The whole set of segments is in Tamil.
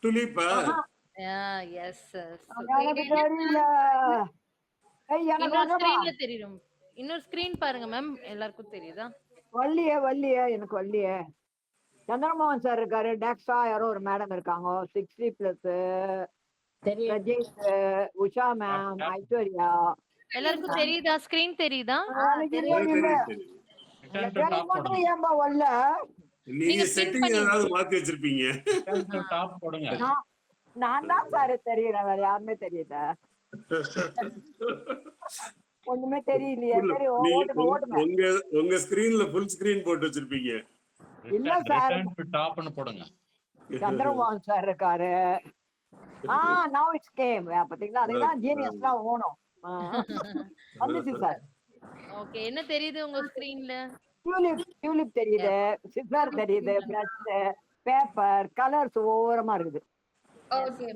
துலிப்பா? ஆஹா, எஸ் சார். எனக்கு தெரியல. எனக்கு இன்னொரு அங்கப்பா ஸ்கிரீன்ல தெரியும். இன்னொரு ஸ்கிரீன் பாருங்க மேம். எல்லாருக்கும் தெரியுதா? வள்ளியே எனக்கு வள்ளியே. சந்திரமோகன் சார் இருக்காரு, டேக்ஸா யாரோ ஒரு மேடம் இருக்காங்க, 60+, தெரியும். பிரஜேஷ், உஷா மேம், ஐஸ்வர்யா. எல்லாருக்கும் தெரியுதா? ஸ்கிரீன் தெரியுதா? எனக்கு இல்ல இல்ல தெரியுது. ரிட்டர்ன் டு எனக்கு டாப் மட்டும் போடுங்க. ஏன்பா வரல? நீங்க நீங்க பின் செட்டிங் பண்ணி ஏதாவது மாத்தி வச்சிருப்பீங்க. ரிட்டர்ன் டு டாப் போடுங்க. நான் நான் தான் சார் தெரியல, வேற யாருமே தெரியல. ஒண்ணுமே தெரியலையே. சரி ஓட்டுங்க ஓட்டுங்க. உங்க உங்க ஸ்கிரீன்ல ஃபுல் ஸ்கிரீன் போட்டு வச்சிருப்பீங்க. இல்ல சார், ரிட்டர்ன் டு டாப்னு போடுங்க. சந்திரமோகன் சார் இருக்காரு. Now it's game. பாத்தீங்களா, அதுதான் ஜீனியஸ்லாம் ஓணும். வந்துச்சு சார். ஓகே. என்ன தெரியுது உங்க ஸ்கிரீன்ல? டியூலிப் தெரியுது, சிப்லர் தெரியுது, பிரஷ், பேப்பர், கலர்ஸ் ஓரமா இருக்குது. ஓகே.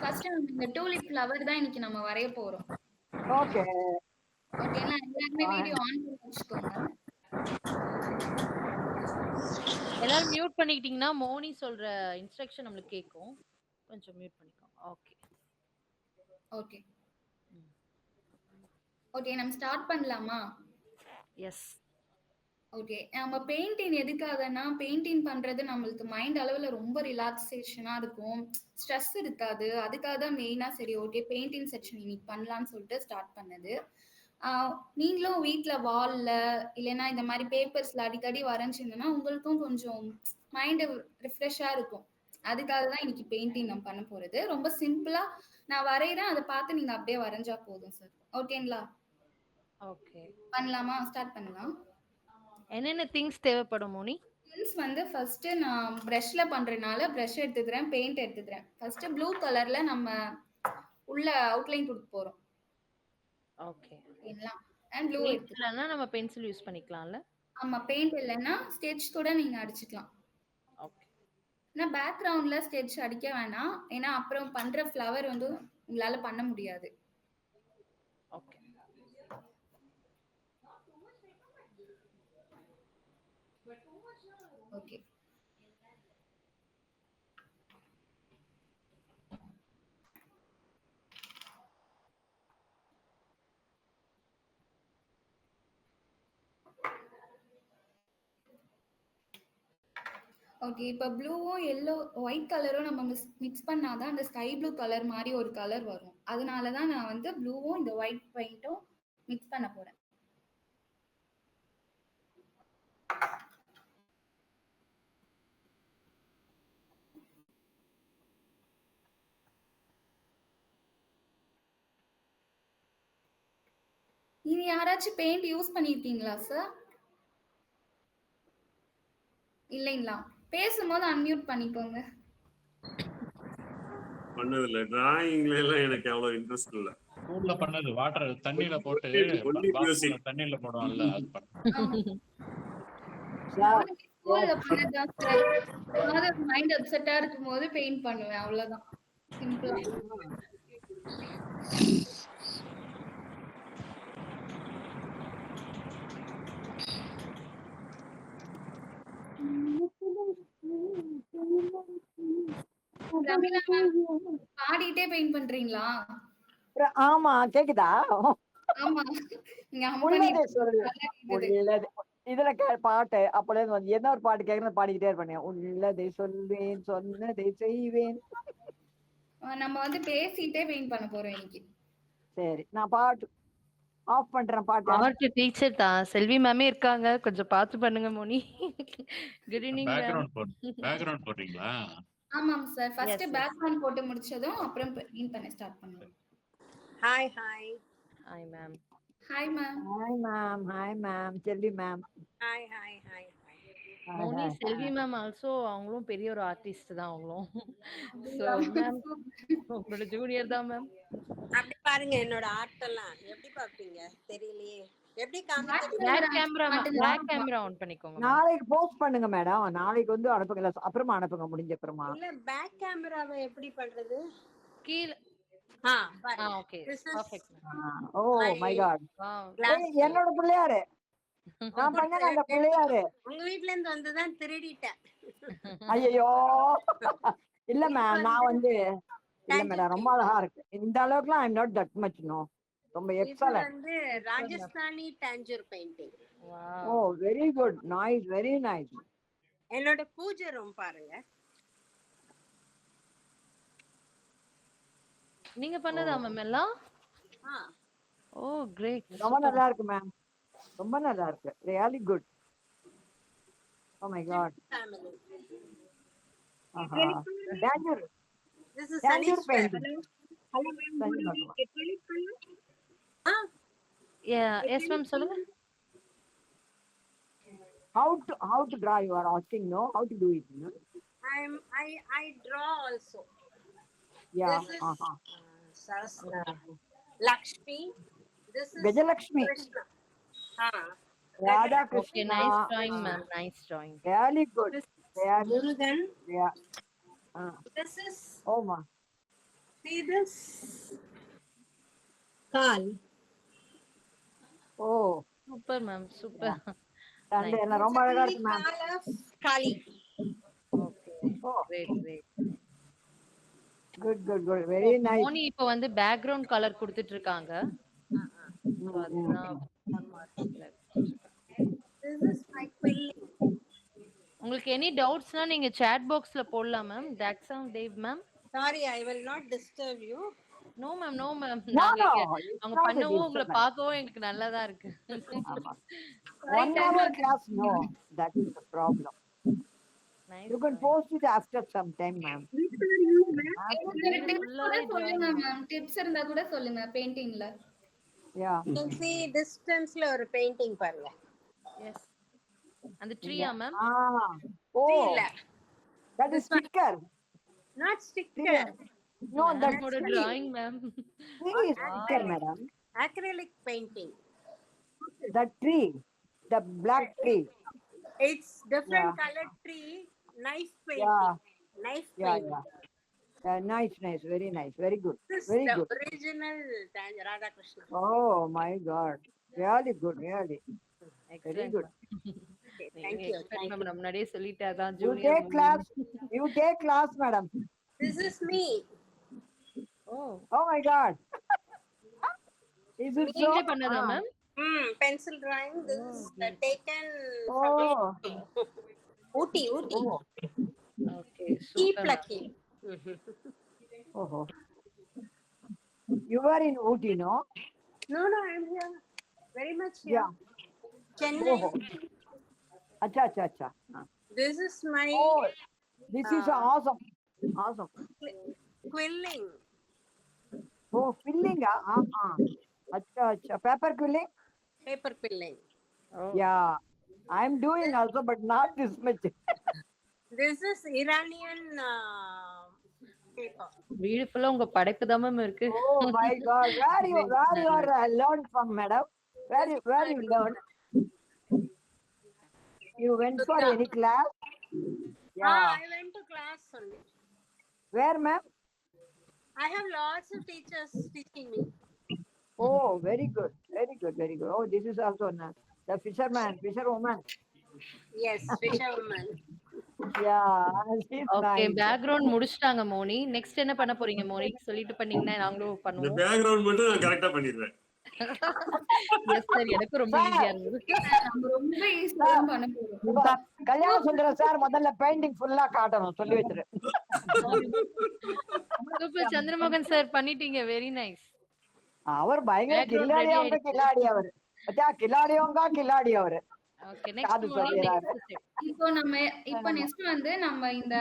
ஃபர்ஸ்ட் இந்த டூலிப் ஃப்ளவர் தான் இன்னைக்கு நம்ம வரைய போறோம். ஓகே. ஓகேனா எல்லாருமே வீடியோ ஆன் பண்ணி வச்சுக்கோங்க. எல்லாரும் மியூட் பண்ணிக்கிட்டீங்கன்னா மோனி சொல்ற இன்ஸ்ட்ரக்ஷன் நம்மளுக்கு கேக்கும். கொஞ்சம் மியூட் பண்ணிக்கோங்க. ஓகே. ஓகே. ஓகே, நம்ம ஸ்டார்ட் பண்ணலாமா? எஸ். ஓகே. நம்ம பெயிண்டிங் எதுக்காகனா, பெயிண்டிங் பண்றது நம்மளுக்கு மைண்ட் அளவுல ரொம்ப ரிலாக்ஸேஷனா இருக்கும். ஸ்ட்ரெஸ் இருக்காது. அதுக்காக தான் மெயினா சரி ஓகே பெயிண்டிங் செக்ஷன் இன்னைக்கு பண்ணலாம்னு சொல்லிட்டு ஸ்டார்ட் பண்ணது. நீங்களும் வீட்ல வால்ல இல்லைன்னா இந்த மாதிரி பேப்பர்ஸ்ல அடிக்கடி வரைஞ்சிங்கன்னா உங்களுக்கும் கொஞ்சம் மைண்ட் ரிஃப்ரெஷ்ஷா இருக்கும். அதுக்காக தான் இன்னைக்கு பெயிண்டிங் நம்ம பண்ண போறது. ரொம்ப சிம்பிளா நான் வரைகிறேன், அதை பார்த்து நீங்க அப்படியே வரைஞ்சா போதும் சார். ஓகேங்களா? ஓகே. பண்ணலாமா? ஸ்டார்ட் பண்ணலாம். என்னென்ன திங்ஸ் தேவைப்படும் மோனி? திங்ஸ் வந்து ஃபர்ஸ்ட் நான் ப்ரஷ்ல பண்றதுனால ப்ரஷ் எடுத்துக்கிறேன், பெயிண்ட் எடுத்துக்கிறேன். ஃபர்ஸ்ட் ப்ளூ கலர்ல நம்ம உள்ள அவுட்லைன் கொடுக்க போறோம். ஓகே. எல்லாம் அண்ட் ப்ளூ இல்லனா நம்ம பென்சில் யூஸ் பண்ணிக்கலாம்ல? ஆமா, பெயிண்ட் இல்லைன்னா ஸ்கெட்ச் கூட நீங்க அடிச்சுக்கலாம். ஓகே. ஆனால் பேக்ரவுண்ட்ல ஸ்கெட்ச் அடிக்க வேணாம், ஏன்னா அப்புறம் பண்ற ஃப்ளவர் வந்து உங்களால பண்ண முடியாது. ஓகே. ஓகே. ஓகே. இப்போ ப்ளூவும் எல்லோ ஒயிட் கலரும் நம்ம மிக்ஸ் பண்ணாதான் அந்த ஸ்கை ப்ளூ கலர் மாதிரி ஒரு கலர் வரும். அதனால தான் நான் வந்து ப்ளூவும் இந்த ஒயிட் பெயிண்ட்டும் மிக்ஸ் பண்ண போறேன். நீங்க யாராச்சும் பெயிண்ட் யூஸ் பண்ணிருக்கீங்களா சார்? இல்லைங்களா? பேசும்போது அன்மியூட் பண்ணிக்கோங்க. பண்ணதில்ல. டிராயிங்ல எல்லாம் எனக்கு அவ்வளவு இன்ட்ரெஸ்ட் இல்ல. ஸ்கூல்ல பண்ணது வாட்டர் தண்ணியில போட்டு ஒன்லி பாக்ஸ்ல மியூசிக். தண்ணியில போடுவாங்கல்ல அது பண்ண. நானுமே ஸ்கூல்ல பண்ணதுதான் சார். ஏதாவது மைண்ட் அப்செட்டா இருக்கும் போது பெயிண்ட் பண்ணுவேன், அவ்வளவுதான். சிம்பிளா. ரமீலா மேம் பாடிட்டே பெயிண்ட் பண்றீங்களா? ஆமா, கேக்குதா? ஆமா, நீங்க ஹம் உள்ளதை பண்ணிட்டு சொல்லு. நல்லா கேக்குது. உள்ளது இதுல பாட்டு அப்போல வந்து என்ன ஒரு பாட்டு கேட்கணும் பாடிக்கிட்டே இருப்பேன். உள்ளதை சொல்வேன், சொன்னதை செய்வேன். நம்ம வந்து பேசிட்டே பெயிண்ட் பண்ண போறோம் இன்னைக்கு. சரி, நான் பாட்டு ஆஃப் பண்றேன் பாட்டு. ஆர்ட் டீச்சர் தான் செல்வி மேமே இருக்காங்க. கொஞ்சம் பார்த்து பண்ணுங்க Moni. Good evening ma'am. Background போடுறீங்களா? ஆமாம் sir. First Yes, yes. Background போட்டு முடிச்சதும் அப்புறம் பெயிண்ட் பண்ண ஸ்டார்ட் பண்ணுவோம். Hi hi hi ma'am. Hi ma'am. Hi ma'am, Selvi ma'am. Hi hi hi Moni Selvi ma'am also அவங்களும் பெரிய ஒரு ஆர்டிஸ்ட் தான் அவங்களும். சோ மேம் உங்களோட ஜூனியர் தான் மேம். அப்படி பாருங்க என்னோட ஆர்ட் எல்லாம் எப்படி பாப்பீங்க தெரியலையே. எப்படி காமிக்கிறது? Black camera ஆன் பண்ணிக்கோங்க. நாளைக்கு போஸ்ட் பண்ணுங்க மேடம். நாளைக்கு வந்து அனுப்புங்க, அப்புறமா அனுப்புங்க முடிஞ்ச அப்புறமா. இல்ல பேக் கேமராவை எப்படி பண்றது? கீழ okay perfect. Oh my god. Wow. என்னோட பிள்ளையாரு நான் பண்ணேன், அந்த பிள்ளையாரு உங்க வீட்ல இருந்து வந்துதான் திருடிட்டேன். ஐயோ, இல்ல இது மேம், நான் வந்து இல்ல மேடம், ரொம்ப அழகா இருக்கு. இந்த அளவுக்குலாம் I'm not that much no. ரொம்ப இது எக்ஸலன்ட். வந்து Rajasthani Tanjore painting. Oh very good, nice, very nice. என்னோட பூஜை ரூம் பாருங்க. நீங்க பண்ணதா மேம் எல்லாம்? ஆ, ஓ கிரேட். ரொம்ப நல்லா இருக்கு மேம், ரொம்ப நல்லா இருக்கு, really good. Oh my God. family. ஆஹா, Tanjore This is Tanjore Sanishwar. Painting. ஆ, எஸ் மேம் சொல்லுங்க. How to draw, you are asking, no? How to do it, no? I draw also. Yeah. This is Saraswati. Okay. Lakshmi. This is Gajalakshmi. Krishna. Radha okay Krishna. Nice drawing ma'am, nice drawing. Really good. Really, Murugan. yeah. This is, Oh ma. see this? Kal. Oh. Super ma'am, super. And என்ன ரொம்ப அழகா இருக்கு மேம். Kal of Kali. Okay Oh, great great. good, good, good. Very nice. Moni இப்போ வந்து பேக்ரவுண்ட் கலர் கொடுத்துட்டு இருக்காங்க. So அதுதான் This is my quilling. உங்களுக்கு எனி டவுட்ஸ்னா நீங்க chat பாக்ஸ்ல போடலாம் ma'am. Daxam Dev ma'am. Sorry, I will not disturb you. No ma'am, no ma'am. No, நாங்க no. it's அவங்க not a பண்ணவும் உங்களை disturbance. பார்க்கவும் எனக்கு நல்லதா இருக்கு. ஆமா. 1 hour class, no. That is the problem. Nice. You can post it after some time, ma'am. சொல்லுங்க மேம், டிப்ஸ் இருந்தா கூட சொல்லுங்க பெயிண்டிங்ல. Yeah. You can see distance la or painting பாருங்க. Yes. அந்த ட்ரீயா மேம்? Ah. Oh. இல்ல. That is sticker. Not sticker. No, that's நம்மளோட drawing ma'am. tree is sticker, madam. Acrylic painting. The tree. The black tree. It's different Yeah. colored tree. Knife painting. Yeah. Knife Yeah, painting. yeah. Nice, nice. Very nice. Very good. This is Very the good. original Radha Krishna. Oh, my God. Really good, really. Very excellent. good. Okay, thank you. Thank you. Ma'am முன்னாடியே சொல்லிட்டாதான் You junior. take class. You take class, madam. This is me. Oh, my God. Is it so? நீங்களே பண்ணதா ma'am? Pencil drawing. This is taken Oh. from Ooty. Oh. Okay Keep super. plucking. Oh. You were in Ooty, no? No, I'm here. Very much here. Yeah. Chennai. Oh. Acha, acha, acha. This is my Oh, this is awesome. Awesome. quilling. Oh, filling. Acha, acha. Paper quilling? Paper quilling. Yeah. I'm doing also, but not this much. This is Iranian paper. வீடு ஃபுல்லா உங்க படைப்பு தான் மேம் இருக்கு. Oh my God. Where you are learned from, madam? Where you learned? You went for any class? Yeah. I went to class only. Where, ma'am? I have lots of teachers teaching me. Oh, very good. Very good. Very good. Oh, this is also the fisherwoman. Yes, fisherwoman. Yeah. She's okay nice. Background முடிச்சிட்டாங்க மோனி. நெக்ஸ்ட் என்ன பண்ண போறீங்க மோனி? சொல்லிட்டு பண்ணீங்கன்னா நாங்களும் இந்த பண்ணுவோம். பேக்ரவுண்ட் மட்டும் நான் கரெக்டா பண்ணிடுவேன். எஸ் சார், எனக்கு ரொம்ப ஈஸியா இருந்தது. நம்ம ரொம்ப ஈஸியா பண்ண போறோம். கல்யாண சுந்தரம் சார் முதல்ல பெயிண்டிங் ஃபுல்லா காட்டணும், சொல்லி வச்சிரு. சூப்பர் சந்திரமோகன் சார் பண்ணிட்டீங்க. Very nice. அவர் பயங்கர Background ready கில்லாடி அவரு. பச்சா கில்லாடி அவரு. ஓகே நெக்ஸ்ட் காது மோனி சொல்லிடுறாரு. Next step. இப்போ நெக்ஸ்ட் வந்து நம்ம இந்த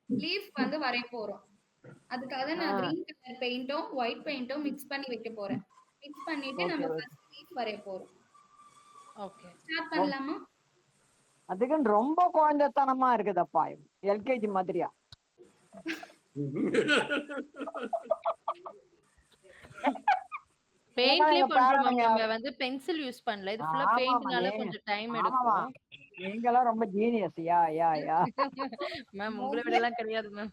லீஃப் வந்து வரைய போறோம். அதுக்காக நான் கிரீன் கலர் பெயிண்டும் ஒயிட் பெயிண்டும் மிக்ஸ் பண்ணி வைக்க போறேன். மிக்ஸ் பண்ணிட்டு நம்ம ஃபர்ஸ்ட் லீஃப் வரைய போறோம். ஓகே ஸ்டார்ட் பண்ணலாமா? அதுக்குன்னு ரொம்ப குழந்தைத்தனமா இருக்குதப்பா, எல்கேஜி மாதிரியா? பெயிண்ட்லயே பண்றோம். நம்ம வந்து பென்சில் யூஸ் பண்ணல. இது ஃபுல்லா பெயிண்ட்னால கொஞ்சம் டைம் எடுக்கும். நீங்கலாம் ரொம்ப ஜீனியஸ். யா மேம் உங்களை விட எல்லாம் கிடையாது மேம்.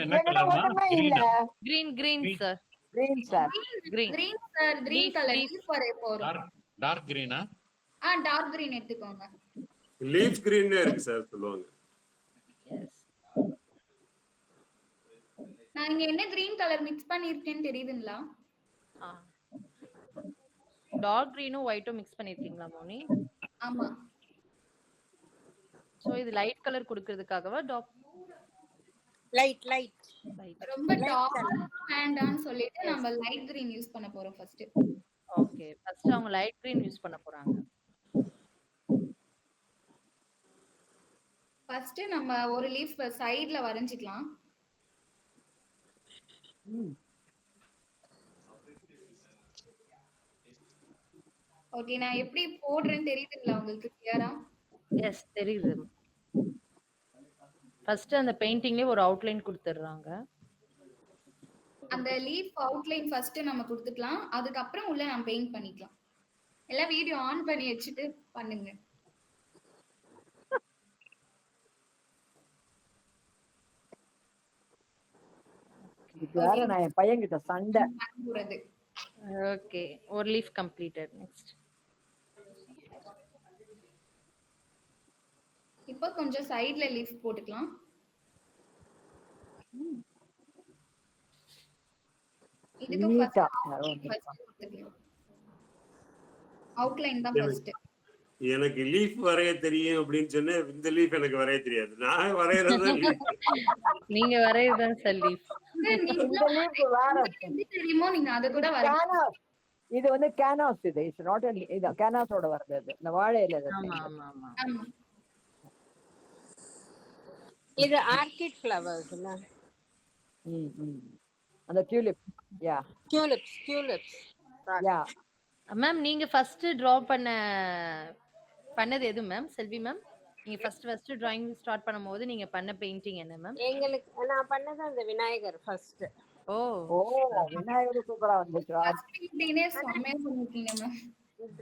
என்கிட்ட ஒண்ணுமே இல்ல. Green sir. Green sir. Green sir, green colour leaf வரைய போறோம். டார்க் கிரீனா? டார்க் கிரீன் எடுத்துக்கோங்க. லீஃப் கிரீன் இருக்கு சார் சொல்லுவாங்க. எஸ். நான் இங்க என்ன கிரீன் கலர் மிக்ஸ் பண்ணிருக்கேன்னு தெரியுதுங்களா? டார்க் கிரீனும் ஒயிட்டும் மிக்ஸ் பண்ணிருக்கீங்களா மோனி? ஆமா. சோ இது லைட் கலர் கொடுக்கிறதுக்காகவா டார்க் லைட் ரொம்ப டார்க் வேண்டாம்னு சொல்லிட்டு நம்ம லைட் கிரீன் யூஸ் பண்ண போறோம் ஃபர்ஸ்ட். ஓகே ஃபர்ஸ்ட் அவங்க லைட் கிரீன் யூஸ் பண்ண போறாங்க. ஃபர்ஸ்ட் நம்ம ஒரு லீஃப் சைடுல வரைஞ்சிக்கலாம். ஓகே நான் எப்படி போடுறேன்னு தெரியுதுங்களா உங்களுக்கு கிளியரா? எஸ் தெரியுது. ஃபர்ஸ்ட் அந்த பெயிண்டிங்லயே ஒரு அவுட்லைன் கொடுத்துறாங்க. அந்த லீஃப் அவுட்லைன் ஃபர்ஸ்ட் நம்ம கொடுத்துக்கலாம். அதுக்கு அப்புறம் உள்ள நம்ம பெயிண்ட் பண்ணிக்கலாம். எல்லாம் வீடியோ ஆன் பண்ணி வச்சிட்டு பண்ணுங்க. இதுக்கு நான் என் பையன் கிட்ட சண்டை. ஓகே ஒரு லீஃப் கம்ப்ளீட்டட். நெக்ஸ்ட் இப்போ கொஞ்சம் சைடுல லீஃப் போட்டுக்கலாம். இதுக்கு அவுட்லைன் தான் ஃபர்ஸ்ட். எனக்கு லீஃப் வரைய தெரியும் அப்படின்னு சொன்னா இந்த லீஃப் எனக்கு வரைய தெரியாது. நான் வரையறது நீங்க வரையறது சார் லீஃப். தெரியுமோ நீங்க அத கூட வரையலாம். இது வந்து கேனாஸ். இது இட்ஸ் நாட் இது கேனாஸோட வருது. இந்த வாழை இலை. ஆமா ஆமா ஆமா. இது ஆர்கிட் ஃப்ளவர்ஸ்னா அந்த டியூலிப். யா டியூலிப்ஸ் யா மேம் நீங்க ஃபர்ஸ்ட் டிரா பண்ணது எது மேம்? செல்வி மேம் நீங்க ஃபர்ஸ்ட் டிராயிங் ஸ்டார்ட் பண்ணும்போது நீங்க பண்ண பெயிண்டிங் என்ன மேம்? எங்களுக்கு நான் பண்ணது அந்த விநாயகர் ஃபர்ஸ்ட். ஓ விநாயகர் சூப்பரா வந்துச்சு.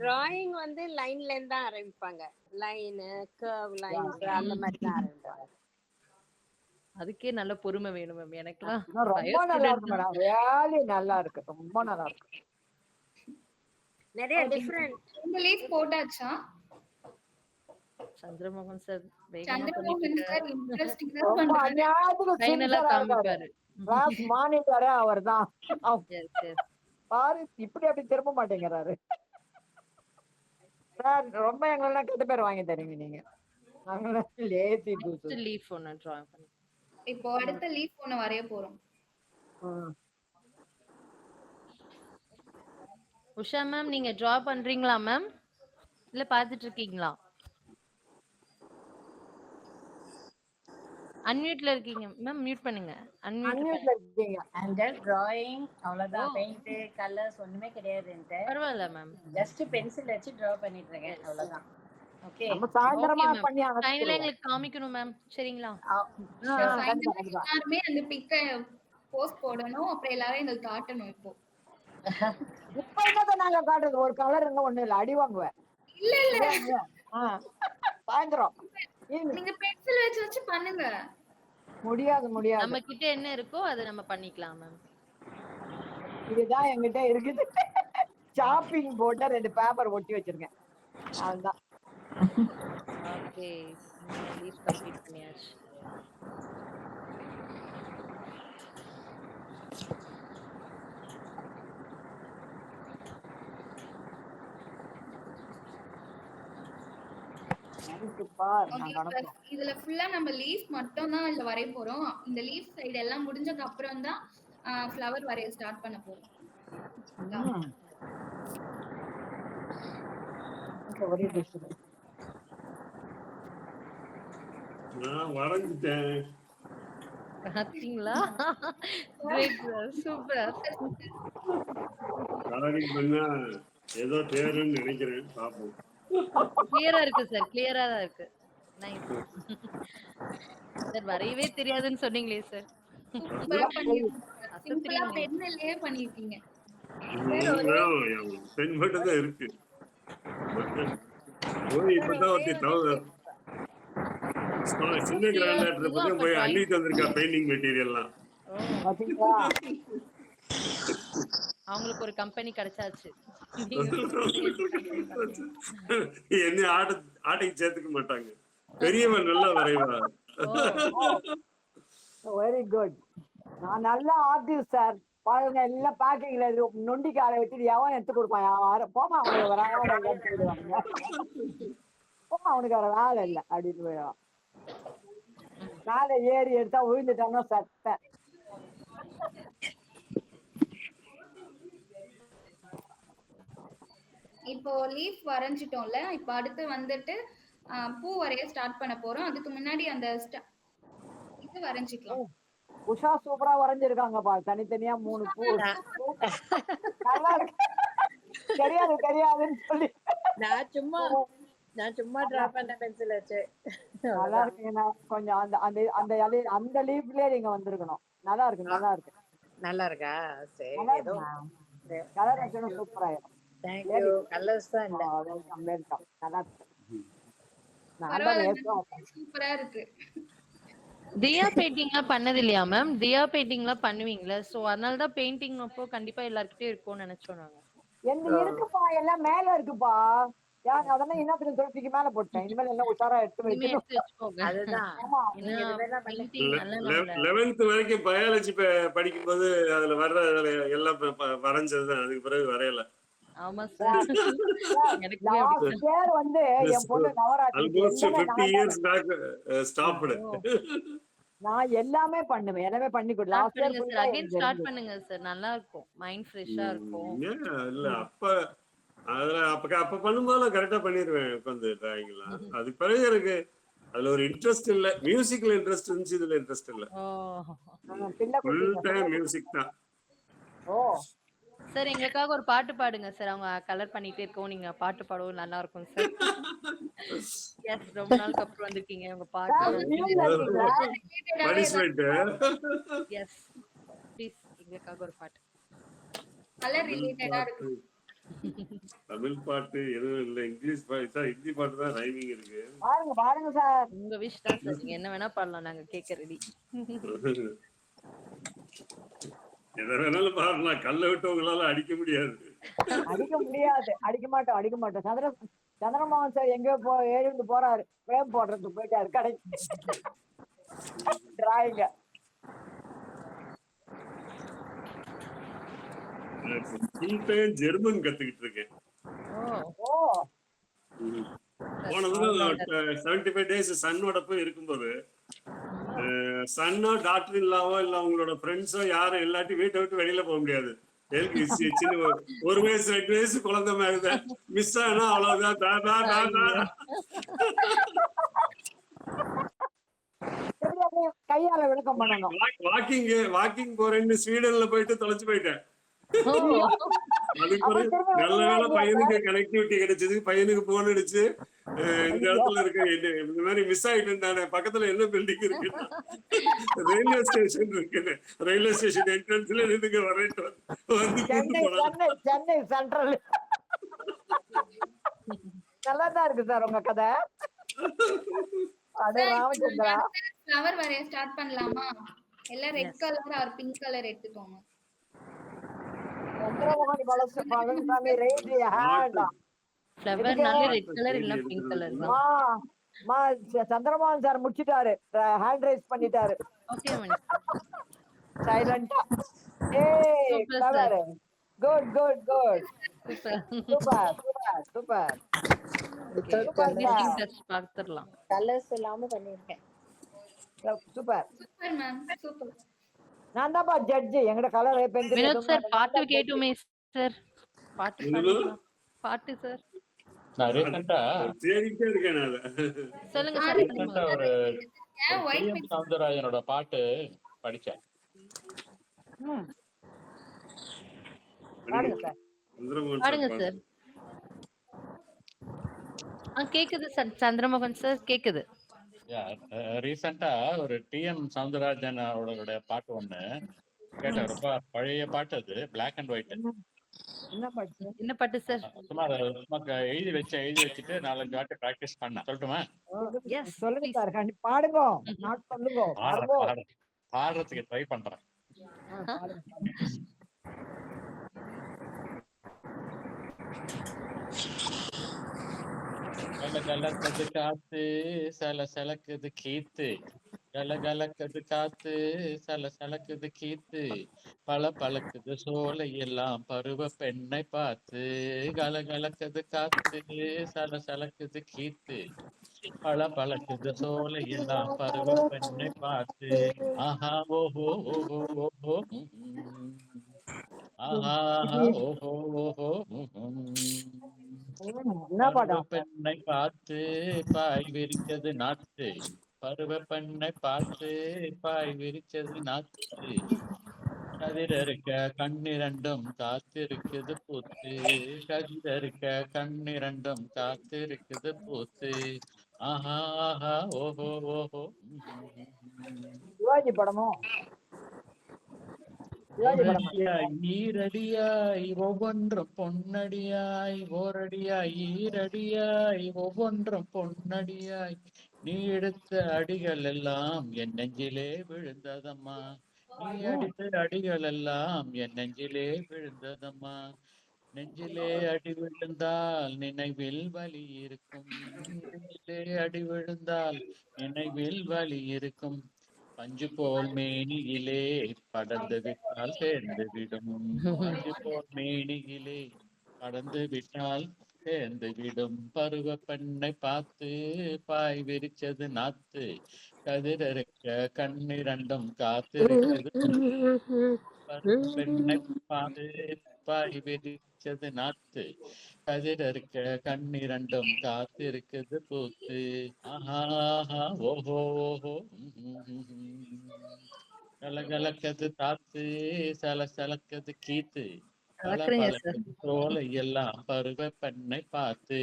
டிராயிங் வந்து லைன்ல இருந்து தான் ஆரம்பிப்பாங்க. லைன் கர்வ் லைன்ஸ் அந்த மாதிரி தான் ஆரம்பிப்பாங்க. அதுக்கே நல்ல பொறுமை வேணும் மேம். எனக்குலாம் ரொம்ப நல்லா இருக்கு மேடம். ரியலி நல்லா இருக்கு. ரொம்ப நல்லா இருக்கு. நிறைய டிஃபரண்ட். இந்த லீஃப் போட்டாச்சா? சந்திரமோகன் சார் சந்திரமோகன் சார் இன்ட்ரஸ்டிங்கா ரொம்ப அநியாயத்துக்கு ஃபைனலா காமிப்பாரு. கிளாஸ் மானிட்டரே அவர்தான். எஸ் எஸ் பாரு இப்படி அப்படி திரும்ப மாட்டேங்கிறாரு சார். ரொம்ப எங்களெல்லாம் கெட்ட பேர் வாங்கி தரீங்க நீங்க. லேசி ஃபர்ஸ்ட் லீஃப் ஒன்னு டிரா பண்ணி இப்போ அடுத்த லீஃப் ஒன்னு வரைய போறோம். உஷா மேம் நீங்க டிரா பண்றீங்களா மேம்? இல்ல பாத்துட்டு இருக்கீங்களா? அன்மியூட்ல இருக்கீங்க மேம். மியூட் பண்ணுங்க. அன்மியூட்ல இருக்கீங்க. அந்த டிராயிங் அவ்வளவுதான். பெயிண்ட் கலர்ஸ் ஒண்ணுமே கிடையாது. பரவாயில்ல மேம். ஜஸ்ட் பென்சில் வச்சு டிரா பண்ணிட்டு இருக்கேன். அவ்வளவுதான். ஓகே நம்ம சாயந்தரமா பண்ணி ஃபைனலா எங்களுக்கு காமிக்கணும் மேம். சரிங்களா? எல்லாருமே அந்த பிக்க போஸ்ட் போடணும். அப்புறம் எல்லாரும் எங்களுக்கு காட்டணும். இப்ப என்னதான் நாங்க காட்டுறது? ஒரு கலர் ஒண்ணு இல்ல. அடி வாங்குவேன். இல்ல சாயந்தரம் நீங்க பென்சில் வச்சு பண்ணுங்க. முடியாது. நம்ம கிட்ட என்ன இருக்கோ அதை நம்ம பண்ணிக்கலாம் மேம். இதுதான் என்கிட்ட இருக்குது. சாப்பிங் போட்டு 2 பேப்பர் ஒட்டி வச்சிருக்கேன். அதுதான். ஓகே லீஃப் கம்ப்ளீட் பண்ணியாச்சு. இதுல ஃபுல்லா நம்ம லீஃப் மட்டும் தான் இதுல வரைய போறோம். இந்த லீஃப் சைடு எல்லாம் முடிஞ்சதுக்கு அப்புறம் தான் ஃப்ளவர் வரைய ஸ்டார்ட் பண்ண போறோம். நான் வரைஞ்சிட்டேன். பாத்தீங்களா? Great super. கலரிங் பண்ணா ஏதோ தேருன்னு நினைக்கிறேன். பாப்போம். கிளியரா இருக்கு சார். கிளியரா தான் இருக்கு. Nice sir. வரையவே தெரியாதுன்னு சொன்னீங்களே சார். சிம்பிளா பென்னிலே பண்ணிருக்கீங்க. பென் மட்டும் தான் இருக்கு. இப்பதான் ஒரு சின்ன கிராண்டாக்டர் பத்தி போய் அள்ளிட்டு வந்திருக்கா பெயிண்டிங் மெட்டீரியல்லாம். அவங்களுக்கு ஒரு கம்பெனி கிடைச்சாச்சு. என்ன ஆட்டைக்கு சேர்த்துக்க மாட்டாங்க. பெரியவன் நல்லா வரைவா. Very good. நான் நல்ல ஆர்டிஸ்ட் சார். பாருங்க எல்லாம் பேக்கிங்ல நொண்டி காலை வச்சுட்டு எவன் எடுத்து கொடுப்பான்? யாரும் போமா, அவனுக்கு வேற வேலை இல்லைன்னு சொல்லிடுவாங்க. போமா, அவனுக்கு வேற வேலை இல்லை அப்படின்னு போயிடுவான். மேலே ஏறி எடுத்தா விழுந்துட்டாங்கன்னா சட்டை. இப்போ லீஃப் வரைஞ்சிட்டோம்ல, இப்போ அடுத்து வந்துட்டு பூ வரைய ஸ்டார்ட் பண்ண போறோம். அதுக்கு முன்னாடி அந்த இது வரைஞ்சிக்கலாம். உஷா சூப்பரா வரைஞ்சிருக்காங்கப்பா, தனித்தனியா 3 பூ. நல்லா இருக்கு. தெரியாதுன்னு சொல்லி நான் சும்மா டிரா பண்ண பென்சில் வச்சு. நல்லா இருக்குங்க. கொஞ்சம் அந்த அந்த அந்த இலை- அந்த லீஃப்லயே நீங்க வந்திருக்கணும். நல்லா இருக்கு, நல்லா இருக்கு. நல்லா இருக்கா? சரி, நல்லா ஏதோ இருக்கு. கலர் வச்சணும் சூப்பரா இருக்கும். தேங்க்யூ. கலர்ஸ் தான் இல்ல. Welcome welcome. நல்லா இருக்கு. நான் தான் பரவாயில்ல, ஏற்கனவே சூப்பரா இருக்கு. தியா பெயிண்டிங்லாம் பண்ணது இல்லையா மேம்? தியா பெயிண்டிங்லாம் பண்ணுவீங்களா? சோ அதனால தான் பெயிண்டிங் அப்போ கண்டிப்பா எல்லார்கிட்டயும் இருக்கும்னு நினைச்சோம் நாங்க. எந்த இருக்குப்பா, எல்லாம் மேல இருக்குப்பா. யாங்க அதெல்லாம் இன்னத்துக்கு தொட்டிக்கு மேல போட்டேன். இனிமேல் எல்லாம் உஷாரா எடுத்து இனிமே வைக்கணும். எடுத்து வச்சுக்கோங்க. அதுதான். ஆமா. நீங்க இதுவெல்லாம் பண்ணி பெயிண்டிங் நல்ல நம்மள 11th வரைக்கும் பயாலஜி படிக்கும்போது அதுல வர்ற எல்லாம் வரைஞ்சதுதான். அதுக்கு பிறகு வரையல. ஆமா சார். எனக்குமே லாஸ்ட் அப்படி இயர் வந்து என் பொண்ணு Navaratri almost 50 years back stopped. நான் எல்லாமே பண்ணுவேன், எல்லாமே பண்ணி கொடு. ஸ்டார்ட் லாஸ்ட் இயர் பண்ணுங்க சார். அகைன் ஸ்டார்ட் பண்ணுங்க சார். நல்லா இருக்கும். மைண்ட் ஃப்ரெஷ்ஷா இருக்கும். இல்ல அப்ப பண்ணும்போது கரெக்டா பண்ணிடுவேன் உட்காந்து டிராயிங்லாம். அதுக்கு பிறகு எனக்கு அதுல ஒரு இன்ட்ரெஸ்ட் இல்ல. மியூசிக்ல இன்ட்ரெஸ்ட் இருந்துச்சு, இதுல இன்ட்ரெஸ்ட் இல்ல. ஓ பிள்ளை ஃபுல் குட்டிங்க. டைம் மியூசிக் தான். ஓ சார், எங்களுக்காக ஒரு பாட்டு பாடுங்க சார். அவங்க கலர் பண்ணிட்டே இருக்கோம். நீங்க பாட்டு பாடவும் நல்லா இருக்கும் சார். எஸ், ரொம்ப நாளுக்கு அப்புறம் வந்திருக்கீங்க. உங்க பாட்டு லீவ்ல இருக்கீங்களா? பனிஷ்மெண்ட். எஸ் ப்ளீஸ், எங்களுக்காக ஒரு பாட்டு. கலர் ரிலேட்டடா இருக்கு. தமிழ் பாட்டு எதுவும் இல்ல. இங்கிலீஷ் பாட்டு, ஹிந்தி பாட்டு தான் ரைமிங் இருக்கு. பாருங்க சார். உங்க விஷ் தான் சார். நீங்க என்ன வேணா பாடலாம், நாங்க கேட்க ரெடி. எதை வேணாலும் பாடலாம். கல்ல விட்டு உங்களால அடிக்க முடியாது. அடிக்க மாட்டோம். சந்திரமோகன் சார் எங்கேயோ எழுந்து போறாரு, பிரேம் போடுறதுக்கு போயிட்டாரு கடைக்கு. டிராயிங்க ஃபுல் டைம் ஜெர்மன் கத்துக்கிட்டு இருக்கேன். ஓ போன தடவை 75 days சன்னோட போய் இருக்கும்போது சன்னோ டாக்டர் இல்லாவோ இல்ல அவங்களோட ஃப்ரெண்ட்ஸோ யாரும் எல்லாத்தையும் வீட்டை விட்டு வெளியில போக முடியாது. சின்ன 1 வயசு 2 வயசு குழந்தை மாதிரி மிஸ் ஆனா அவ்வளவுதான். கையால விளக்கம் பண்ணணும். வாக்கிங் போறேன்னு ஸ்வீடன்ல போயிட்டு தொலைச்சு போயிட்டேன். அதுக்கு பிறகு நல்ல வேலை பையனுக்கு கனெக்டிவிட்டி கிடைச்சது. பையனுக்கு போன் அடிச்சு இந்த இடத்துல இருக்க இந்த மாதிரி மிஸ் ஆயிட்டேன் தானே, பக்கத்துல என்ன பில்டிங் இருக்கு, ரயில்வே ஸ்டேஷன் இருக்கு, ரயில்வே ஸ்டேஷன் என்ட்ரன்ஸ்ல நின்னுங்க வரேன் வந்து சென்னை சென்ட்ரல். நல்லாதான் இருக்கு சார் உங்க கதை. அட ராமச்சந்திரா, ஃப்ளவர் வரைய ஸ்டார்ட் பண்ணலாமா? எல்லாம் red colour or pink colour எடுத்துக்கோங்க. Chandramohan Palanisamy right hand. ஃப்ளவர்னால ரெட் கலர் இல்ல பிங்க் கலர் தான். சந்திரமோகன் சார் முடிச்சிட்டாரு, ஹேண்ட் ரைஸ் பண்ணிட்டாரு. Okay ma'am. சைலண்டா. ஏய் flower, good good good, super super. Finishing touch பார்த்துறலாம். கலர்ஸ் இல்லாம பண்ணிருக்கேன். Super super ma'am, super. நான் தான்ப்பா ஜட்ஜ். எங்கட கலர் பென்சில் வினோத் சார் பாட்டு கேட்டுமே சார். பாட்டு பாடலாம். பாட்டு சார் நான் ரீசெண்டா தேடிட்டே இருக்கேன். சொல்லுங்க ரீசெண்டா சார். ஒரு ஒயிட் டி.எம். சௌந்தரராஜனோட பாட்டு படிச்சேன். பாருங்க சார். பாடுங்க சார். கேக்குது சார். சந்திரமோகன் சார் கேக்குது. ரீசெண்டா ஒரு டி.எம். சௌந்தரராஜன் அவருடைய பாட்டு ஒண்ணு கேட்டேன். ரொம்ப பழைய பாட்டு அது, பிளாக் அண்ட் ஒயிட். என்ன பாட்டு சார்? சும்மா எழுதி வச்சுட்டு 4-5 வாட்டி பிராக்டிஸ் பண்ணேன். சொல்லட்டுமா? எஸ் சொல்லுங்க சார். பாடுங்க, நாட் சொல்லுங்க. பாடுறதுக்கு ட்ரை பண்றேன். கலக்குது காத்து, சலக்குது கீத்து, கலகலக்குது காத்து சலசலக்குது கீத்து பளபளக்குது சோலை எல்லாம் பருவ பெண்ணை பார்த்து. கலகலக்குது காத்து சலசலக்குது கீத்து பளபளக்குது சோலை எல்லாம் பருவ பெண்ணை பார்த்து. ஆஹா ஓஹோ ஓஹோ ஓஹோ ஆஹா ஆஹா ஓஹோ ஓஹோ என்ன பருவ படம்? பெண்ணை பார்த்து பாய் விரிச்சது நாத்து. பருவ பெண்ணை பார்த்து பாய் விரிச்சது நாத்து. கதிரறுக்க கண்ணிரண்டும் காத்திருக்குது பூத்து. கதிரறுக்க கண்ணிரண்டும் காத்திருக்குது பூத்து. ஆஹா ஆஹா ஓஹோ ஓஹோ சிவாஜி படமோ? சிவாஜி படமா? ஓரடியாய் ஈரடியாய் ஒவ்வொன்றும் பொன்னடியாய். ஓரடியாய் ஈரடியாய் ஒவ்வொன்றும் பொன்னடியாய். நீ எடுத்த அடிகள் எல்லாம் என் நெஞ்சிலே விழுந்ததம்மா. நீ அடித்த அடிகள் எல்லாம் என் நெஞ்சிலே விழுந்ததம்மா. நெஞ்சிலே அடி விழுந்தால் நினைவில் வலி இருக்கும். நெஞ்சிலே அடி விழுந்தால் நினைவில் வலி இருக்கும். பஞ்சு போல் மேனியிலே படர்ந்து விட்டால் சேர்ந்து விடும். பஞ்சு போல் மேனியிலே படர்ந்து விட்டால் சேர்ந்து விடும். பருவ பெண்ணை பார்த்து பாய் விரிச்சது நாத்து. கதிரறுக்க கண்ணிரண்டும் காத்திருக்கிறது. பருவ பெண்ணை பார்த்து பாய் விரிச்சது நாத்து. கதிரறுக்க கண்ணிரண்டும் காத்திருக்குது பூத்து. ஆஹா ஆஹா ஓஹோ ஓஹோ கலகலக்கது தாத்து சலசலக்கது கீத்து கலக்குறீங்க சார். பளபளக்குது சோலை எல்லாம் பருவ பெண்ணை பார்த்து.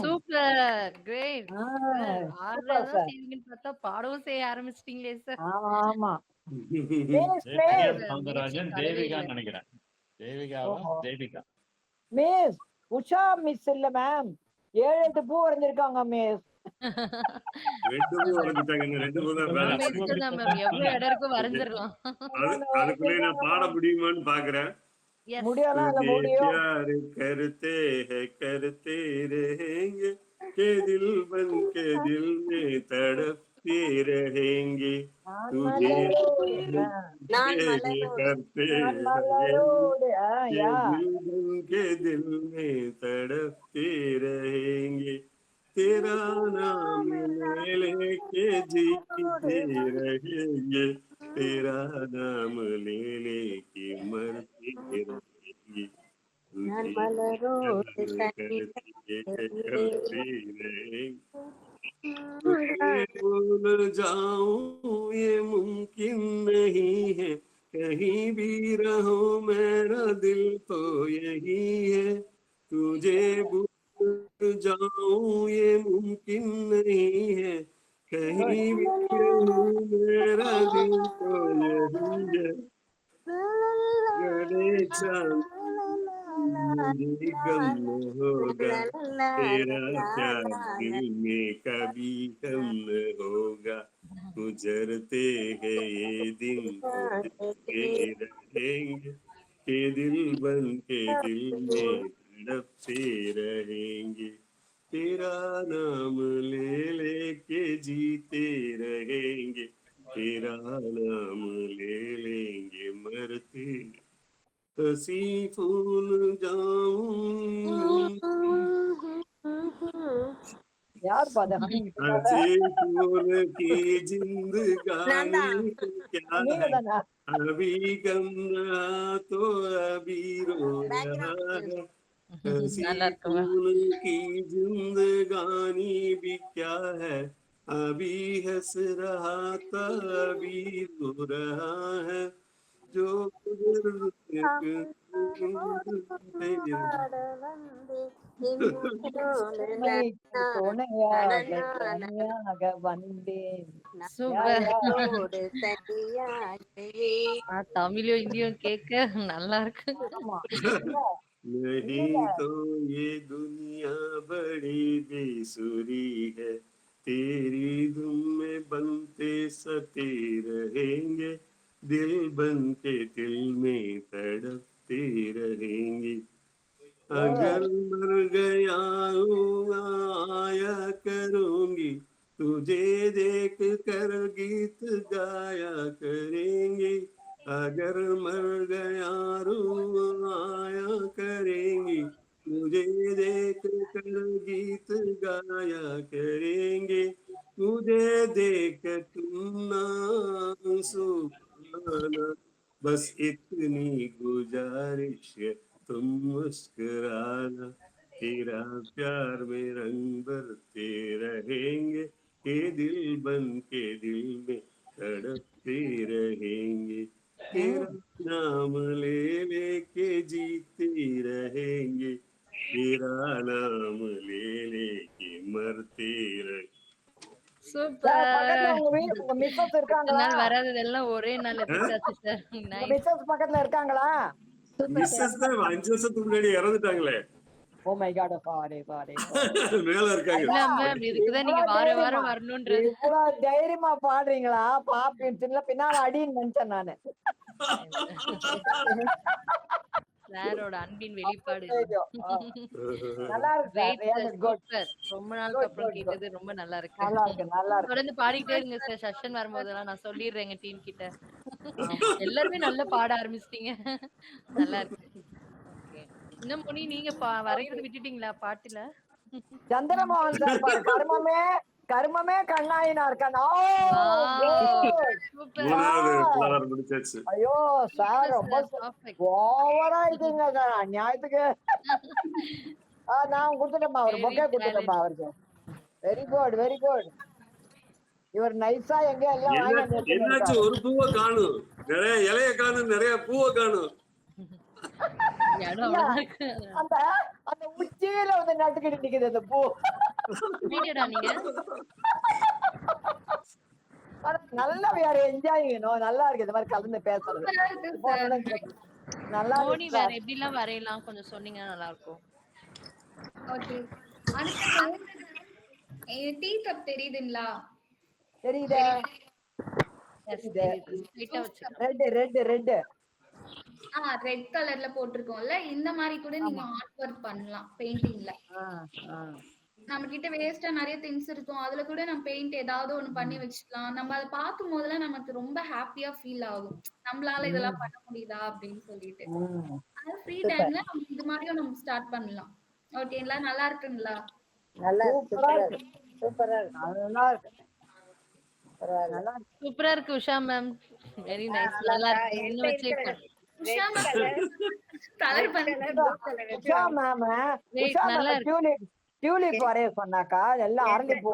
சூப்பர் கிரேட் ஆ, சார். சூப்பர் ஆடுறதான் சார். செய்வீங்கன்னு பார்த்தா பாடவும் செய்ய ஆரம்பிச்சிட்டீங்களே சார். ஆமா ஆமா. டிஎம் சார், சௌந்தரராஜன் முயற்சி தேவிகான்னு நினைக்கிறேன். தேவிகாவா ஓஹோ. தேவிகா மிஸ் உஷா மிஸ் இல்ல மேம், 7-8 பூ வரைஞ்சிருக்காங்க மிஸ். 2 பூ வரைஞ்சிட்டாங்க. இன்னும் 2 பூ தான் நம்ம பேலன்ஸ். இஷ்டம் தான் மேம். எவ்வளவு இடம் இருக்கோ வரைஞ்சிடலாம். அதுக்குள்ளே நான் பாட முடியுமான்னு பாக்குறேன். எஸ் முடியலாம் இல்ல तुझे முடியும். प्यार करते हैं करते रहेंगे के दिल बन के दिल में तड़पते रहेंगे நான் तुझे மலரோடு, நான் करते மலரோடு करते நான் रहेंगे மலரோடு. के யா दिल बन के दिल में तड़पते रहेंगे तेरा नाम ले लेके जीते रहेंगे तेरा नाम ले लेके मरते रहेंगे நான் तुझे மலரோடு प्यार करते रहेंगे तुझे भूल जाऊं ये मुमकिन नहीं है कहीं भी रहो मेरा दिल तो यही है तुझे भूल जाऊं ये मुमकिन नहीं है कहीं भी रहूं मेरा दिल तो यही है गले चांद मुझे गम न होगा तेरा प्यार दिल में कभी कम न होगा गुजरते हैं ये दिन गुजरते रहेंगे के दिल बन के दिल में तड़पते रहेंगे तेरा नाम ले लेके जीते रहेंगे तेरा नाम ले लेंगे मरते हंसी फूल जाऊं யார் பாத हंसी फूल की जिंदगानी क्या நீங்க है தானா? अभी गम रहा तो अभी रो रहा है हंसी நல்லா இருக்குங்க. फूल की जिंदगानी भी क्या है अभी हंस रहा था अभी रो रहा है जो உண்மைக்கு துணையாக தனியாக வந்தேன். சூப்பர். மலரோடு தனியாகவே தமிழும் இந்தியும் கேட்க நல்லா இருக்கு. ஆமா. नहीं तो ये दुनिया बड़ी बेसुरी है तेरी धुन में बनते सते रहेंगे दिल बन के दिल में तड़पते रहेंगे अगर मर गया हूँ आया करूंगी तुझे देख कर गीत गाया करेंगे, अगर मर गया रूह आया करेंगे, तुझे देख कर गीत गाया करेंगे, तुझे देख तुम ना सुना, बस इतनी गुजारिश है, तुम मुस्कुराना, तेरा प्यार में रंग भरते रहेंगे, के दिल बन के दिल में तड़पते रहेंगे, तेरा नाम ले लेके जीते रहेंगे, तेरा नाम ले लेके मरते रहे. சார் பக்கத்துல சூப்பர். உங்க மிஸ்ஸஸ் இத்தனை இருக்காங்களா? நாள் வராததெல்லாம் ஒரே நாள்ல பிடிச்சாச்சு சார். உங்க நைஸ். மிஸ்ஸஸ் பக்கத்துல இருக்காங்களா? மிஸ்ஸஸ் தான் 5 வருஷத்துக்கு முன்னாடி இறந்துட்டாங்களே. Oh my God, sorry sorry. மேல இருக்காங்க. இல்ல மேம், இதுக்குதான் நீங்க வாரம் வாரம் வரணும்ன்றது. இவ்வளவு தைரியமா பாடுறீங்களா? பாப்பின்னு பின்னால அடின்னு நினைச்சேன் நானு. சாரோட அன்பின் வெளிப்பாடு. ஐயோ, நல்லா இருக்கு Great சார். sir, super. ரொம்ப நாளுக்கு அப்புறம் கேட்டது ரொம்ப நல்லா இருக்கு. நல்லா இருக்கு நல்லா இருக்கு. தொடர்ந்து பாடிட்டே இருங்க சார். செஷன் வரும்போதெல்லாம் நான் சொல்லிடுறேங்க டீம் கிட்ட. எல்லாருமே நல்லா பாட ஆரம்பிச்சிட்டீங்க. நல்லா இருக்கு. Okay. இன்னும் முனி நீங்க வரையறது விட்டுட்டீங்களா பாட்டுல? சந்திரமோகன் சார் பாரு, கர்மமே கர்மமே கண்ணாயினா இருக்கான். மூணாவது flower முடிச்சாச்சு. ஐயோ சார் ரொம்ப ஓவரா இருக்கீங்க சார். அநியாயத்துக்கு நான் கொடுத்துட்டேன்பா, அவர் பொக்கே கொடுத்துட்டேன்பா அவருக்கு. Very good very good. இவர் நைஸா எங்க எல்லாம் வாங்கி என்னாச்சு, ஒரு பூவை காணும், நிறைய இலைய காணும், நிறைய பூவை காணும். அந்த அந்த உச்சியில வந்து நட்டுக்கிட்டு நிக்குது அந்த பூ. வீடியோடா நீங்க? நல்லா வேற என்ஜாய் வேணும். நல்லா இருக்கு இந்த மாதிரி கலந்து பேசுறது. நல்லா மோனி வேற எப்படி எல்லாம் வரையலாம் கொஞ்சம் சொன்னீங்கன்னா நல்லா இருக்கும். ஓகே. டீ கப் தெரியுதுங்களா? தெரியுதே. Red red red. ரெட் கலர்ல போட்டிருக்கோம்ல, இந்த மாதிரி கூட நீங்க ஆர்ட் ஒர்க் பண்ணலாம் பெயிண்டிங்ல. நம்ம கிட்ட வேஸ்டா நிறைய திங்ஸ் இருக்கும், அதுல கூட நம்ம பெயிண்ட் ஏதாவது ஒண்ணு பண்ணி வச்சுக்கலாம். நம்ம அதை பார்க்கும் போதெல்லாம் நமக்கு ரொம்ப ஹாப்பியா ஃபீல் ஆகும், நம்மளால இதெல்லாம் பண்ண முடியுதா அப்படின்னு சொல்லிட்டு. அது ஃப்ரீ டைம்ல நம்ம இந்த மாதிரியும் நம்ம ஸ்டார்ட் பண்ணலாம். ஓகேங்களா? நல்லா இருக்குங்களா? நல்லா சூப்பரா இருக்கு. சூப்பரா இருக்கு. நல்லா இருக்கு. சூப்பரா இருக்கு உஷா மேம். Very nice. நல்லா இருக்கு. இன்னும் வச்சே உஷா கலர் உஷா மேம் நல்லா இருக்கு. டியூலிப் வரைய சொன்னாக்கா எல்லாம் அரளி பூ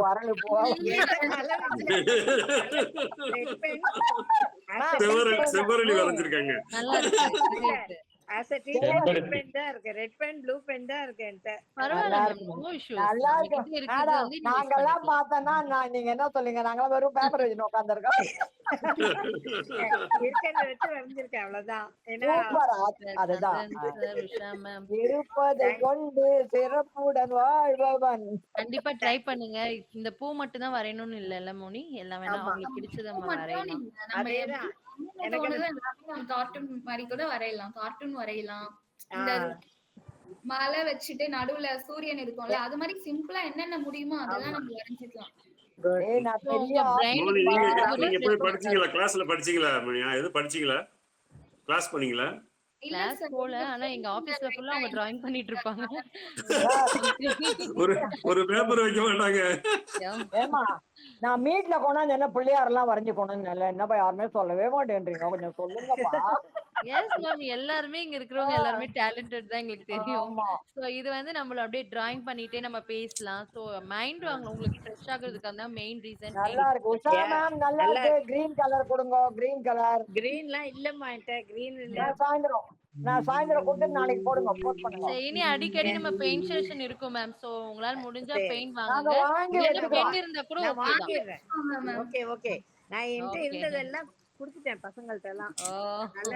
செவ்வரளி வரைஞ்சிருக்காங்க. நல்லா இருக்கு. as a teacher red pen தான் இருக்கு, ரெட் பென் ப்ளூ பென் தான் இருக்கு என்கிட்ட. பரவாயில்லை மேம், நோ இஷ்யூஸ். நல்லா இருக்கு. நாங்கெல்லாம் பார்த்தோன்னா நீங்க என்ன சொல்லுங்க, நாங்கெல்லாம் வெறும் பேப்பர் வச்சுன்னு உட்காந்துருக்கோம். இருக்கிறத வச்சு வரைஞ்சிருக்கேன் அவ்வளவுதான். ஏன்னா அதுதான் உஷா மேம். இருப்பதை கொண்டு சிறப்புடன் வாழ்பவன். கண்டிப்பா ட்ரை பண்ணுங்க. இந்த பூ மட்டும் தான் வரையணும்னு இல்ல மோனி, எல்லாம் வேணா உங்களுக்கு பிடிச்சத நம்ம வரையலாம். அதேதான். கார்ட்டூன் மாதிரி கூட வரையலாம், கார்ட்டூன் வரையலாம். இந்த மலை வச்சுட்டு நடுவுல சூரியன் இருக்கும்ல, அது மாதிரி சிம்பிளா என்னென்ன முடியுமோ அதெல்லாம் நம்ம வரைஞ்சிக்கலாம். நீங்க போய் படிச்சீங்களா? கிளாஸ்ல படிச்சீங்களா? எது படிச்சீங்களா? கிளாஸ் பண்ணீங்களா? கிளாஸ் போல, ஆனா எங்க ஆபீஸ்ல ஃபுல்லா அவங்க டிராயிங் பண்ணிட்டு இருப்பாங்க. ஒரு பேப்பர் வைக்க மாட்டாங்க. ஏமா நான் மீட்ல கொண்டாந்து என்ன பிள்ளையார் எல்லாம் வரைஞ்சு கொண்டு என்னப்பா யாருமே சொல்லவே மாட்டேன்றீங்க, கொஞ்சம் சொல்லுங்கப்பா. எஸ் மேம், எல்லாருமே இங்க இருக்கிறவங்க எல்லாருமே டேலண்டட் தான் எங்களுக்கு தெரியும். சோ இது வந்து நம்மள அப்படியே டிராயிங் பண்ணிட்டே நம்ம பேசலாம். சோ மைண்ட் உங்களுக்கு ஃப்ரெஷ் ஆகுறதுக்கு தான் மெயின் ரீசன். நல்லா இருக்கு உஷா மேம், நல்லா இருக்கு. கிரீன் கலர் கொடுங்க. Green colour. கிரீன்லாம் இல்லம்மா என்கிட்ட, கிரீன் இல்ல. நான் சாயந்தரம் கொடுத்து நாளைக்கு போடுங்க, போஸ்ட் பண்ணுங்க. இனி அடிக்கடி நம்ம பெயிண்ட் செஷன் இருக்கும் மேம். சோ உங்களால முடிஞ்சா பெயிண்ட் வாங்குங்க. பெயிண்ட் இருந்தா கூட வாங்கிடுறேன். Okay okay. நான் என்கிட்ட இருந்ததெல்லாம் கொடுத்துட்டேன் பசங்கள்ட்ட எல்லாம். அதனால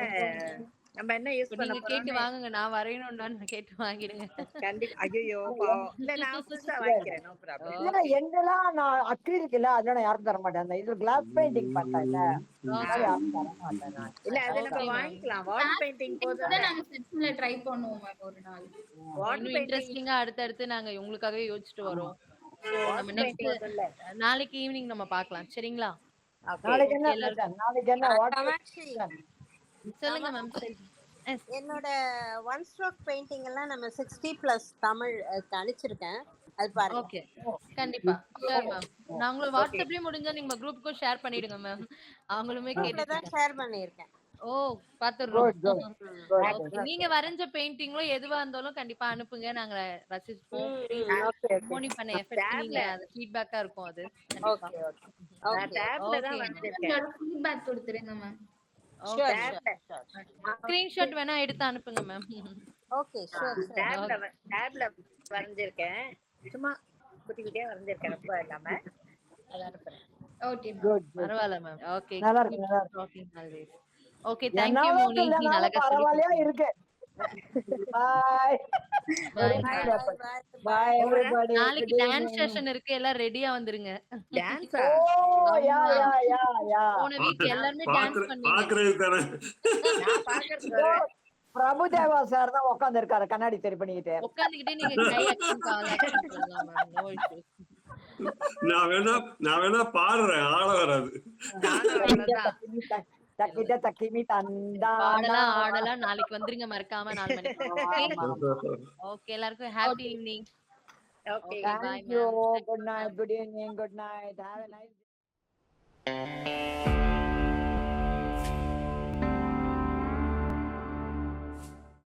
நம்ம என்ன யூஸ் பண்ண போறோம் கேட்டு வாங்குங்க. நான் வரையணும்னா கேட்டு வாங்கிடுங்க கண்டிப்பா. ஐயோ பாவம். இல்ல நான் புதுசா வாங்கிக்கிறேன், நோ ப்ராப்ளம். இல்ல எங்கெல்லாம் நான் அக்ரிலிக் இல்ல, அதனால யாரும் தர மாட்டேன். அந்த இது கிளாஸ் பெயிண்டிங் பண்ணல, யாரும் தர மாட்டேன் நான். இல்ல அது நம்ம வாங்கிக்கலாம். வால் பெயிண்டிங் போதும். நாங்க செஷன்ல ட்ரை பண்ணுவோம் ஒரு நாள். வால் இன்ட்ரஸ்டிங்கா அடுத்து நாங்க உங்களுக்காகவே யோசிச்சுட்டு வரோம். நம்ம நெக்ஸ்ட் நாளைக்கு ஈவினிங் நம்ம பார்க்கலாம் சரிங்களா? நாளைக்கு என்ன Okay, எல்லாருக்கும் session? நாளைக்கு என்ன வாட் காமாட்சி, சொல்லுங்க மேம். என்னோட ஒன் ஸ்ட்ரோக் பெயிண்டிங் எல்லாம் நம்ம 60+ தமிழ் அனுப்பிச்சிருக்கேன். அது பாருங்க. ஓகே, கண்டிப்பா ஷூர் மேம். நாங்களும் வாட்ஸ்அப்லயே முடிஞ்சா நீங்க குரூப்புக்கும் ஷேர் பண்ணிடுங்க மேம். அவங்களுமே குரூப்ல தான் கேட்டுட்டு. ஷேர் பண்ணியிருக்கேன். ஓ பாத்துறோம். குட் குட் குட் ஓகே, நீங்க வரைஞ்ச பெயிண்டிங்களோ எதுவா இருந்தாலும் கண்டிப்பா அனுப்புங்க. நாங்க ரசிப்போம். மோனி பண்ண எஃபர்ட் நீங்க அது ஃபீட்பேக்கா இருக்கும் அது. கண்டிப்பா. ஓகே ஓகே நான் ஓகே டேப்ல தான் ஓகே. வரைஞ்சிருக்கேன். என்னோட ஃபீட்பேக் கொடுத்துருங்க மேம். ஷூர் டேப்ல ஸ்கிரீன்ஷாட் வேணா எடுத்து அனுப்புங்க மேம். ஓகே ஷூர் டேப்ல வரைஞ்சிருக்கேன். சும்மா குட்டிக்கிட்டே வரைஞ்சிருக்கேன், ரொம்ப இல்லாம. அதை அனுப்புறேன். Okay ma'am. குட் குட் பரவாயில்ல மேம். ஓகே. நல்லா இருக்கு நல்லா இருக்கு. Talking always. Okay, thank you என்னவோ மோனி. நீங்க இல்லனாலும் அழகா சொல்லி பரவாயில்லையா கொடுத்தீங்க. இருக்கு. Bye Bye. Bye everybody. நாளைக்கு டான்ஸ் செஷன் இருக்கு. எல்லாம் ரெடியா வந்துருங்க. டான்ஸா? ஓ யா யா யா யா போன வீக் எல்லாரும் டான்ஸ் பண்ணீங்க. பாக்குறது தானே. நான் பாக்குறதுக்கு வரேன். பிரபுதேவா சார் தான் உட்கார்ந்து இருக்காரு கண்ணாடி சரி பண்ணிக்கிட்டு. உட்கார்ந்துகிட்டே நீங்க கை ஆக்ஷன் கால் ஆக்ஷன் பண்ணலாம் மேம். No issues. நான் வேணா பாடுறேன், ஆட வராது. நானும் அவ்வளவுதான். தக்கிட்ட தக்கிமி தந்தா பாடலாம் ஆடலாம். நாளைக்கு வந்துருங்க மறக்காம 4 மணிக்கு. ஓகே, எல்லாருக்கும் happy evening. Okay. Bye, Thank you. ma'am. Good night. Good evening. Good night. Have a nice day.